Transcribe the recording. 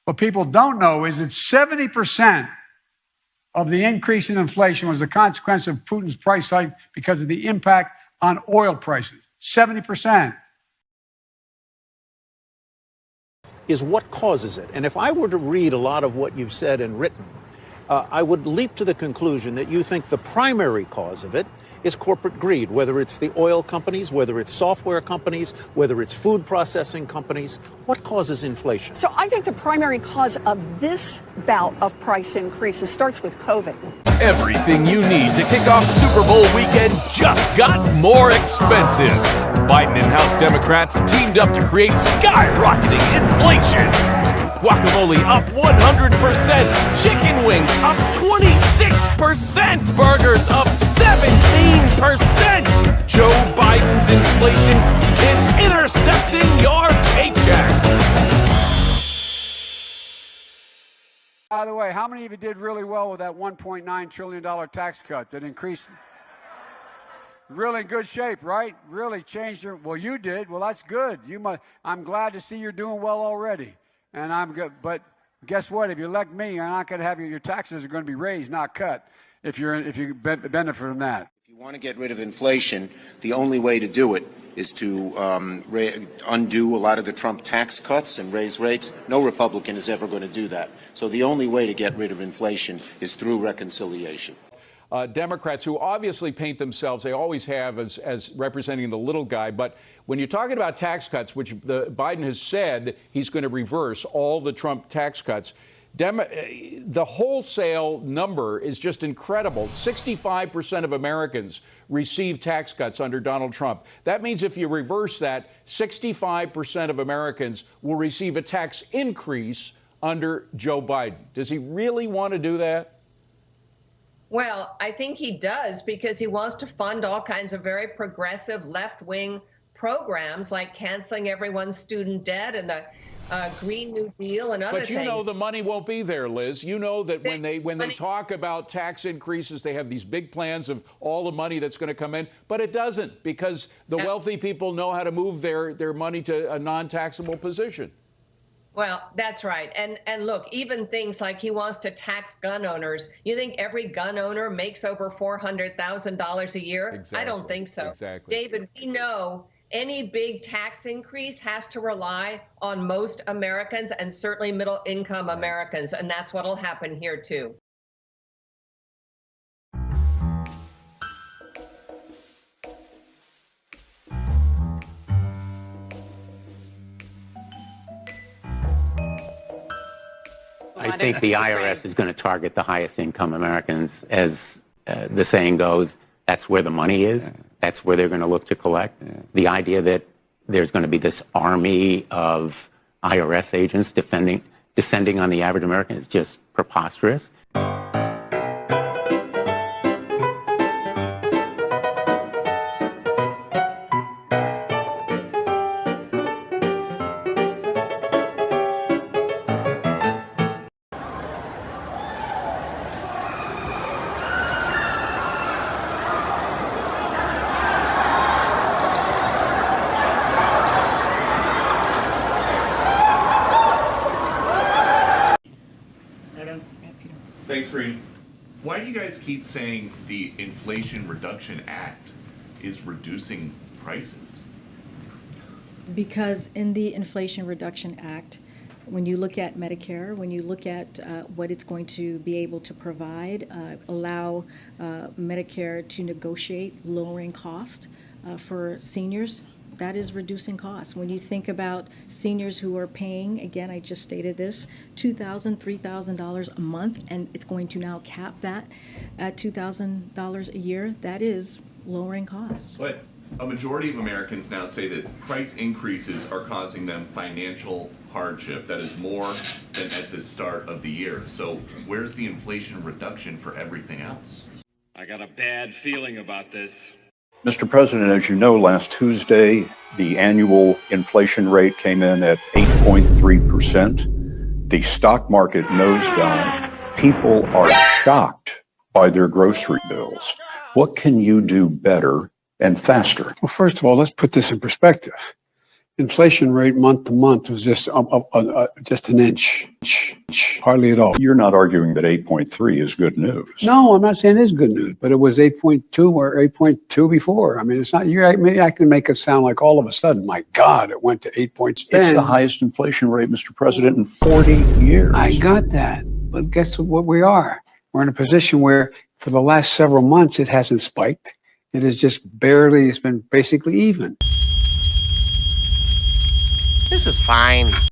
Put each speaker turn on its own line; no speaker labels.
What people don't know is that 70% of the increase in inflation was a consequence of Putin's price hike because of the impact on oil prices. 70%.
Is what causes it. And if I were to read a lot of what you've said and written, I would leap to the conclusion that you think the primary cause of it is corporate greed, whether it's the oil companies, whether it's software companies, whether it's food processing companies. What causes inflation?
So I think the primary cause of this bout of price increases starts with COVID.
Everything you need to kick off Super Bowl weekend just got more expensive. Biden and House Democrats teamed up to create skyrocketing inflation. Guacamole up 100%, chicken wings up 26%, burgers up 17%. Joe Biden's inflation is intercepting your paycheck.
By the way, how many of you did really well with that $1.9 trillion tax cut that increased? Really in good shape, right? Really changed your, well, you did. Well, that's good. I'm glad to see you're doing well already. And I'm good. But guess what? If you elect me, you're not going to have your taxes are going to be raised, not cut, if you benefit from that.
If you want to get rid of inflation, the only way to do it is to undo a lot of the Trump tax cuts and raise rates. No Republican is ever going to do that. So the only way to get rid of inflation is through reconciliation.
Democrats who obviously paint themselves, they always have, as representing the little guy. But when you're talking about tax cuts, which Biden has said he's going to reverse all the Trump tax cuts, the wholesale number is just incredible. 65% of Americans receive tax cuts under Donald Trump. That means if you reverse that, 65% of Americans will receive a tax increase under Joe Biden. Does he really want to do that?
Well, I think he does, because he wants to fund all kinds of very progressive left-wing programs, like canceling everyone's student debt and the Green New Deal and other things.
But you know the money won't be there, Liz. You know that when they talk about tax increases, they have these big plans of all the money that's going to come in, but it doesn't, because the wealthy people know how to move their money to a non-taxable position.
Well, that's right. And look, even things like he wants to tax gun owners. You think every gun owner makes over $400,000 a year?
Exactly.
I don't think so.
Exactly.
David, we know any big tax increase has to rely on most Americans, and certainly middle income Americans. And that's what will happen here, too.
I think the IRS is going to target the highest income Americans. As the saying goes, that's where the money is. That's where they're going to look to collect. The idea that there's going to be this army of IRS agents descending on the average American is just preposterous.
Thanks, Green. Why do you guys keep saying the Inflation Reduction Act is reducing prices?
Because in the Inflation Reduction Act, when you look at Medicare, when you look at what it's going to be able to provide, allow Medicare to negotiate lowering cost for seniors, that is reducing costs. When you think about seniors who are paying, again, I just stated this, $2,000, $3,000 a month, and it's going to now cap that at $2,000 a year, that is lowering costs.
But a majority of Americans now say that price increases are causing them financial hardship that is more than at the start of the year. So where's the inflation reduction for everything else?
I got a bad feeling about this.
Mr. President, as you know, last Tuesday, the annual inflation rate came in at 8.3%. The stock market nosedived. People are shocked by their grocery bills. What can you do better and faster?
Well, first of all, let's put this in perspective. inflation rate month to month was just an inch, hardly at all.
You're not arguing that 8.3 is good news.
No, I'm not saying it is good news, but it was 8.2 or 8.2 before. I mean, it's not. Maybe I can make it sound like all of a sudden, my God, it went to 8.10.
It's the highest inflation rate, Mr. President, in 40 years.
I got that, but guess what we are? We're in a position where for the last several months it hasn't spiked. It is just barely. It's been basically even.
This is fine.